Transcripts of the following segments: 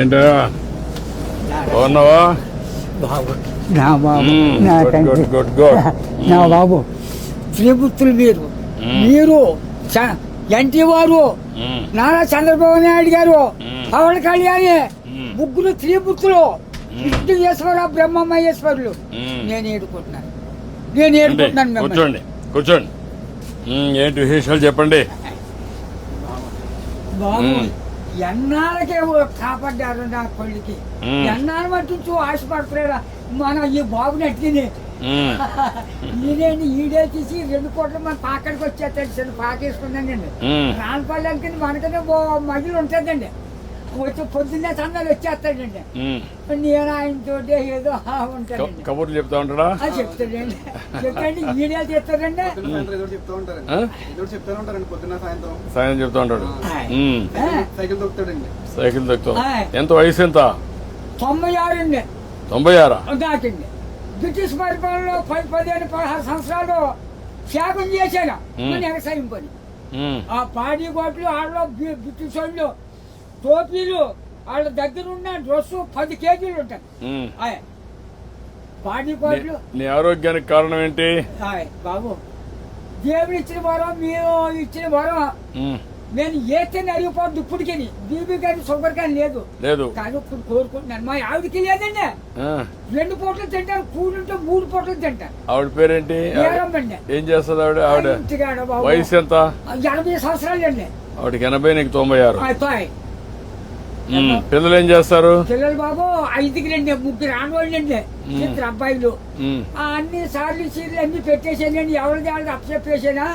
ఏంటా బాగున్నావా? బాబు నా బాబు నా గుడ్ తండ్రి గుడ్ గుడ్ గుడ్. నా బాబు శ్రీపుత్రులు మీరు ఎన్టీ వారు నారా చంద్రబాబు నాయుడు గారు పవన్ కళ్యాణ్ ముగ్గురు త్రిపుత్రులు విష్ణుయేశ్వర బ్రహ్మమహేశ్వరులు నేను ఏడుకుంటున్నాను కూర్చోండి కూర్చోండి. ఏంటి విశేషాలు చెప్పండి. బాబు ఎన్నాళ్ళకే కాపాడ్డారు నా కొడుకి. ఎన్నాళ్ళు మట్టించు ఆశపడుతున్నారా మన ఈ బాబుని అట్టిని ఈడే తీసి 2 కోట్ల మన పాకడికి వచ్చేస్తాడు. పాకేసుకున్నానండి రానపల్లి మనకనే మహిళ ఉంటుందండి. వచ్చి పొద్దున్నే సందాలు వచ్చేస్తాడండి. నేను ఆయనతో ఏదో ఉంటాడండి. కబుర్లు చెప్తా ఉంటాడా? చెప్తాడండి. చెప్పండి ఈడే చేస్తాడండి. సాయం చెప్తా ఉంటాడు. సైకిల్ దొక్కుతాడండి. సైకిల్ దొక్కుతాం. ఎంత వయసు ఎంత? 96 అండి. 96 దాకండి. బ్రిటిష్ పరిపాలనలో 15-16 సంవత్సరాలు త్యాగం చేశాను. వ్యవసాయం పని ఆ పాడి గోట్లు వాళ్ళ బ్రిటిష్ వాళ్ళు టోపీలు వాళ్ళ దగ్గర ఉన్న డ్రెస్సు 10 కేజీలు ఉంటాయి. పాడి గోట్లు. నీ ఆరోగ్యానికి కారణం ఏంటి బాబు? దేవుడు ఇచ్చిన వరం, మీరు ఇచ్చిన వరం. నేను ఏతని అరిగిపోద్దు ఇప్పటికి. బీబీ కానీ షుగర్ కానీ లేదు కానీ ఇప్పుడు కోరుకుంటున్నాను. మా ఆవిడకి లేదండి. 2 పూటలు తింటాను. కూడుంటే 3 పూటలు తింటాను. ఆవిడ పేరేంటి? ఏం చేస్తుంది ఆవిడ? ఆవిడ వయసు ఎంత? 80 సంవత్సరాలు అండి. ఆవిడకి 80, నీకు 96. పిల్లలు ఏం చేస్తారు? పిల్లలు బాబు 5కి 3 ఆడవాళ్ళండి. 2 అబ్బాయిలు. అన్ని సార్లు సీర్లు అన్ని పెట్టేసానండి. ఎవరిది వాళ్ళకి అప్పచెప్పేసానా.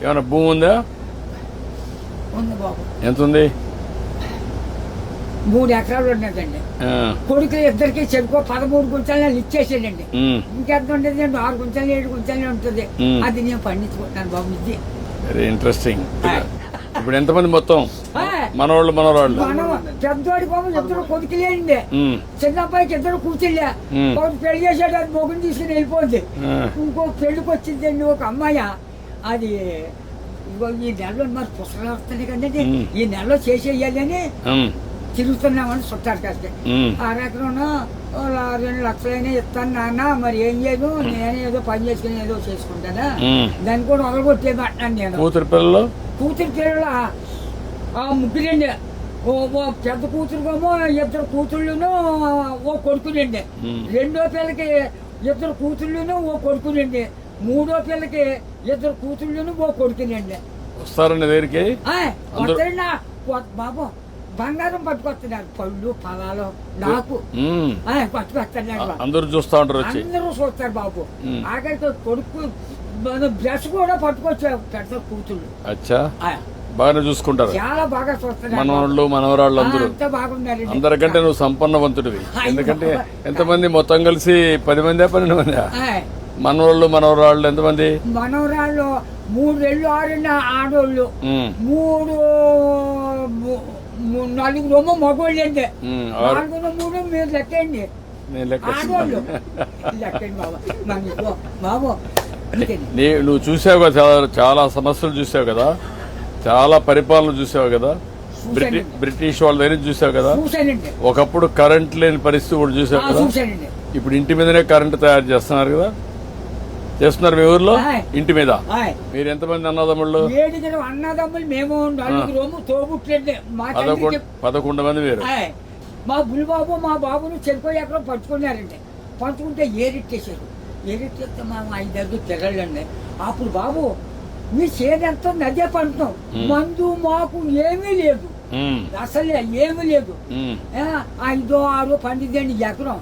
ఏమన్నా భూమి ఉందా? ఉంది బాబు. ఎంత ఉంది? 3 ఎకరాలు ఉన్నదండి. కొడుకులు ఇద్దరికి చెరుకు 13 గుంటలు ఇచ్చేసానండి. ఇంకెంత ఉండేది? 6 గుంటలు 7 గుంటలు ఉంటుంది. అది నేను పండించుకుంటున్నాను బాబు. ఇది వెరీ ఇంట్రెస్టింగ్. ఇప్పుడు ఎంతమంది మొత్తం? మనవాళ్ళు మనవరాళ్ళు? పెద్దోడి బాబు 2 కొడుకులేండి. చిన్న అబ్బాయికి 2 కూతుళ్ళే. ఒకటి పెళ్లి చేసాడు, అది మొగుని తీసుకుని వెళ్ళిపోద్ది. ఇంకో పెళ్లికి వచ్చిందండి ఒక అమ్మాయి. అది ఈ నెలలో మరి పుస్తకాలు వస్తున్నాయి కదండి. ఈ నెలలో చేసేయాలని తిరుగుతున్నామని చుట్టారు కాస్తే. 6 ఎకరం 2 లక్షలైనా ఇస్తాను నాన్న, మరి ఏం చేయదు, నేను ఏదో పని చేసుకుని ఏదో చేసుకుంటానా, దాన్ని కూడా వదలగొట్టేది అంటున్నాను నేను. కూతురు పిల్లలు 3 ఓ పెద్ద కూతురుకేమో 2 కూతుళ్ళును ఓ కొడుకులండి. 2వ పిల్లకి 2 కూతుళ్ళును ఓ కొడుకులండి. 3వ పిల్లకి 2 కూతుళ్ళును ఓ కొడుకులండి. వస్తారండి దగ్గరికి బాబు. బంగారం పట్టుకొస్తున్నారు, పళ్ళు ఫలాలు నాకు పట్టుకొస్తున్నారు. అందరూ చూస్తా ఉంటారు, అందరూ చూస్తారు బాబు. ఆఖరికి కొడుకు బ్రష్ కూడా పట్టుకొచ్చారు పెద్ద కూతుళ్ళు. అచ్చా, బాగానే చూసుకుంటారు. చాలా బాగా చూస్తున్నారు. మనవాళ్ళు మనవరాళ్ళు అందరూ బాగున్నారు. అందరికంటే నువ్వు సంపన్నవంతుడివి. ఎందుకంటే ఎంతమంది మొత్తం కలిసి 10 మంది 12 మంది మనవాళ్ళు మనవరాళ్ళు? ఎంతమంది మనవరాళ్ళు? 3 6 ఆడోళ్ళు, 4 మగోళ్ళు అండి. 4 3 మీరు లెక్కండి. ఆడోళ్ళు లెక్కండి బాబు. బాబు నువ్వు చూసావు కదా, చాలా సమస్యలు చూసావు కదా, చాలా పరిపాలన చూసావు కదా, బ్రిటిష్ వాళ్ళ దగ్గర చూసావు కదా. ఒకప్పుడు కరెంట్ లేని పరిస్థితి కూడా చూసావు కదా. ఇప్పుడు ఇంటి మీదనే కరెంట్ తయారు చేస్తున్నారు కదా, చేస్తున్నారు మీ ఊర్లో ఇంటి మీద. మీరు ఎంతమంది అన్నదమ్ముళ్ళు? 7 అన్నదమ్ములు. మేము 4 తోబుట్లండి. 11 మంది మీరు. మా బుల్బాబు మా బాబును చెరుకు ఎక్కడో పట్టుకున్నారండి. పట్టుకుంటే ఏరిట్టేశారు. ఏరిట్టేస్తే మా 5 పిల్లలండి. అప్పుడు బాబు మీ చేదంతా నదే పంటున్నాం. మందు మాకు ఏమీ లేదు, అసలే ఏమీ లేదు. 5 6 పండిదండి ఎకరం.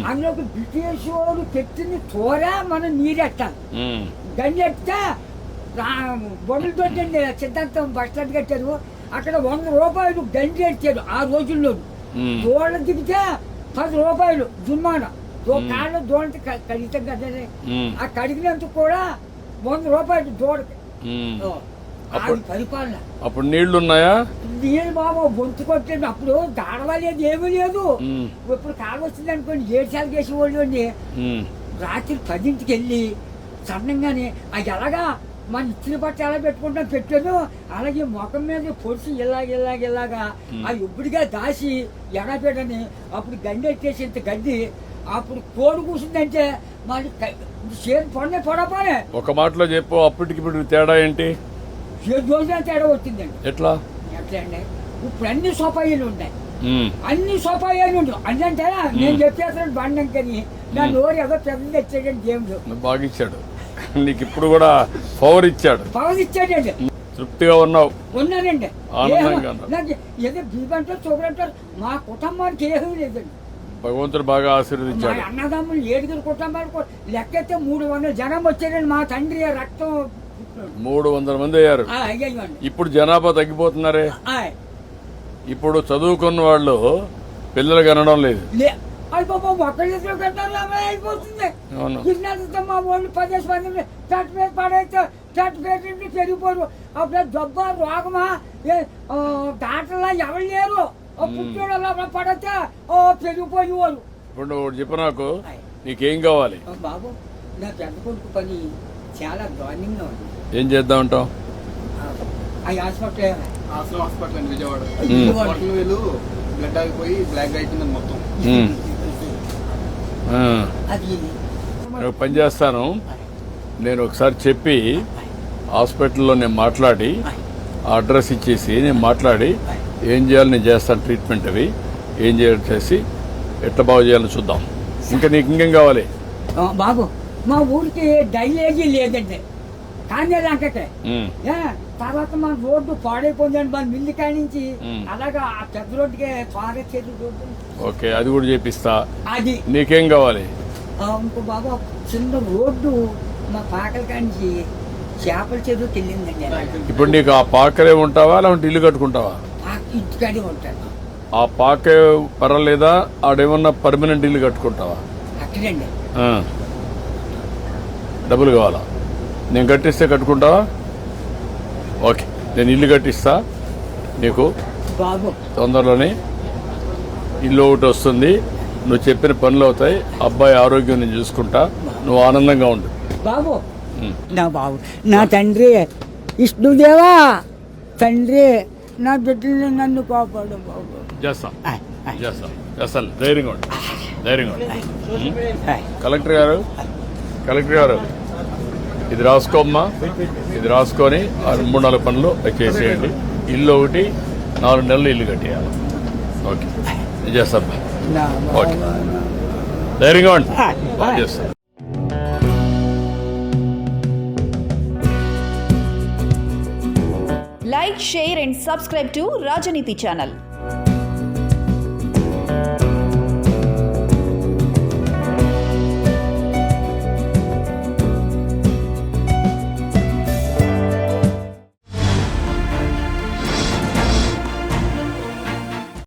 అందులోకి బ్రిటిష్ వాడు పెట్టిన తోరా మనం నీరెట్టాలి. గండి ఎట్టితే బొమ్మలు తోటండి సిద్ధాంతం బస్ స్టాండ్ కట్టారు. అక్కడ 100 రూపాయలు గండి ఎట్టారు ఆ రోజుల్లో. దోళ్ళ దిగితే 10 రూపాయలు జుర్మానా. కాళ్ళు దోళ్ళకి కడిగితే కదా, ఆ కడిగినందుకు కూడా 100 రూపాయలు దోడకి. పరిపాలన. అప్పుడు నీళ్లు ఉన్నాయా? నీళ్ళు బాబు గొంతు కొట్టేది. అప్పుడు దాడవలేదు, ఏమీ లేదు. ఇప్పుడు కాలు వచ్చింది అనుకోండి 7 సార్లు వేసేవాళ్ళు అండి. రాత్రి 10ంటికి వెళ్ళి సన్నంగానే అది ఎలాగా మన ఇచ్చిన బట్ట ఎలా పెట్టుకుంటాం పెట్టాను, అలాగే ముఖం మీద పొడిచి ఇలాగా ఆ ఇప్పుడుగా దాసి ఎడపెట్టని అప్పుడు గండి ఎట్టేసి ఇంత గడ్డి అప్పుడు కోడి కూర్చుందంటే మరి చేతి పొందే పొడపోనే. ఒక మాటలో చెప్పు, అప్పటికి ఇప్పుడు తేడా ఏంటి? రోజున తేడా వచ్చిందండి. ఎట్లా అండి ఇప్పుడు అన్ని సోపాయిలు ఉన్నాయి, అన్ని సోపాయిలు ఉండవు. అంటే నేను చెప్పేస్తాను బండంకని నా నోరు ఏదో పెద్ద తెచ్చాడండి దేవుడు. బాగా ఇచ్చాడు నీకు, ఇప్పుడు కూడా పవర్ ఇచ్చాడు. తృప్తిగా ఉన్నావు? ఉన్నానండి. ఆనందంగా నాకు ఏదో బీబంటారు చూడంటారు, మా కుటుంబానికి ఏమీ లేదండి. భగవంతుడు బాగా ఆశీర్వదించాడు. అన్నదమ్ములు 7 కుటుంబాలు లెక్కైతే 300 జనం వచ్చారండి. మా తండ్రి రక్తం 300 మంది అయ్యారు. ఇప్పుడు జనాభా తగ్గిపోతున్నారే. ఇప్పుడు చదువుకున్న వాళ్ళు పిల్లలు కనడం లేదు. అయిపోతుంది. మా వాళ్ళు 10 మంది చట్టు మీద పడైతే చట్టు పెట్టి పెరిగిపోరు. అప్పుడు జబ్బా రోగమా డాక్టర్లా ఎవరు లేరు. పుట్టిన పడితే పెరిగిపోయేవారు. ఇప్పుడు నువ్వు చెప్పు నాకు, నీకేం కావాలి? బాబు నా పెద్ద కొడుకు పని చాలా దారుణంగా ఉంది. ఏం చేద్దాం అంటావు? హాస్పిటల్ అండి విజయవాడ. వేలు బ్లడ్ ఆగిపోయి బ్లాక్ అయిపోయింది మొత్తం. నేను పని చేస్తాను, నేను ఒకసారి చెప్పి హాస్పిటల్లో నేను మాట్లాడి అడ్రస్ ఇచ్చేసి నేను మాట్లాడి ఏం చేయాలి నేను చేస్తాను. ట్రీట్మెంట్ అవి ఏం చేయాలి చేసి ఎట్లా బాగు చేయాలో చూద్దాం. ఇంకా నీకు ఇంకేం కావాలి? బాబు మా ఊరికి డైలేజీ లేదండి, కానీ లంకకే. తర్వాత మన రోడ్డు పాడైపోయిందండి, మన మిల్లి కాడి నుంచి అలాగా ఆ పెద్ద రోడ్డుకి పారేసేది రోడ్డు. ఓకే, అది కూడా చేపిస్తా. అది నీకేం కావాలి? ఇంకో బాబు చిన్న రోడ్డు మా పాకల కాంచి చేపల చెరువుకి వెళ్ళిందండి. ఇప్పుడు నీకు ఆ పాకలే ఉంటావా లేదంటే ఇల్లు కట్టుకుంటావా? ఇంటికాడే ఉంటాను. ఆ పాకే పర్వాలేదా? ఆడేమన్నా పర్మనెంట్ ఇల్లు కట్టుకుంటావా? అక్కడండి. డబ్బులు కావాలా? నేను కట్టిస్తే కట్టుకుంటావా? ఓకే, నేను ఇల్లు కట్టిస్తా నీకు. బాబు తొందరలోనే ఇల్లు ఒకటి వస్తుంది, నువ్వు చెప్పిన పనులు అవుతాయి, అబ్బాయి ఆరోగ్యం నేను చూసుకుంటా, నువ్వు ఆనందంగా ఉండు. బాబు నా బాబు నా తండ్రి విష్ణుదేవా, తండ్రి నా బిడ్డల్ని నన్ను కాపాడు బాబు. చేస్తాను. ధైర్యంగా ఉండు. కలెక్టర్ గారు ఇది రాసుకోమ్మా, ఇది రాసుకొని 3-4 పనులు చేసేయండి. ఇల్లు ఒకటి 4 నెలలు ఇల్లు కట్టేయాలి. ఓకే, నేను చేస్తాను. ఓకే, ధైర్యంగా ఉండి చేస్తాను. Like, share and subscribe to Rajaniti channel.